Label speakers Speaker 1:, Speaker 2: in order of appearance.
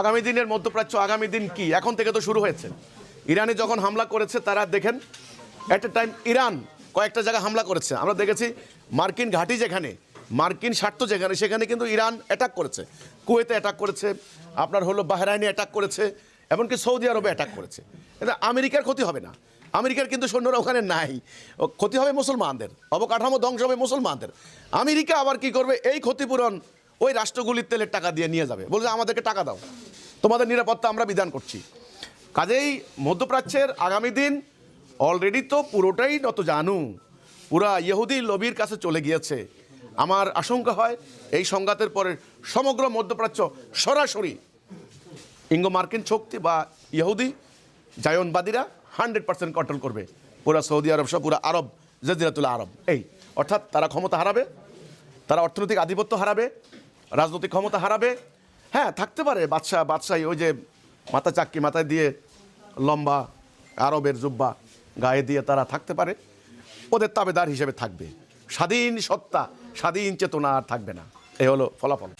Speaker 1: আগামী দিনের মধ্যপ্রাচ্য আগামী দিন কি এখন থেকে তো শুরু হয়েছে। ইরানে যখন হামলা করেছে তারা দেখেন এট এ টাইম ইরান কয়েকটা জায়গায় হামলা করেছে, আমরা দেখেছি মার্কিন ঘাঁটি যেখানে, মার্কিন স্বার্থ যেখানে, সেখানে কিন্তু ইরান অ্যাটাক করেছে। কুয়েতে অ্যাটাক করেছে, আপনার হলো বাহরাইনে অ্যাটাক করেছে, এমনকি সৌদি আরবে অ্যাটাক করেছে। কিন্তু আমেরিকার ক্ষতি হবে না, আমেরিকার কিন্তু সৈন্যরা ওখানে নাই, ক্ষতি হবে মুসলমানদের, অবকাঠামো ধ্বংস হবে মুসলমানদের। আমেরিকা আবার কি করবে, এই ক্ষতিপূরণ ওই রাষ্ট্রগুলির তেলের টাকা দিয়ে নিয়ে যাবে, বলছে আমাদেরকে টাকা দাও, তোমাদের নিরাপত্তা আমরা বিধান করছি। কাজেই মধ্যপ্রাচ্যের আগামী দিন অলরেডি তো পুরোটাই নত জানু, পুরা ইহুদি লবির কাছে চলে গিয়েছে। আমার আশঙ্কা হয় এই সংঘাতের পরে সমগ্র মধ্যপ্রাচ্য সরাসরি ইঙ্গো মার্কিন শক্তি বা ইহুদি জায়নবাদীরা 100% কন্ট্রোল করবে পুরা সৌদি আরব সহ পুরা আরব জাজিরাতুল আরব। এই অর্থাৎ তারা ক্ষমতা হারাবে, তারা অর্থনৈতিক আধিপত্য হারাবে, রাজনৈতিক ক্ষমতা হারাবে। হ্যাঁ, থাকতে পারে বাদশাহী, ওই যে মাথা চাক্কি মাথায় দিয়ে লম্বা আরবের জুব্বা গায়ে দিয়ে তারা থাকতে পারে, ওদের তাবেদার হিসেবে থাকবে। স্বাধীন সত্তা, স্বাধীন চেতনা আর থাকবে না। এই হলো ফলাফল।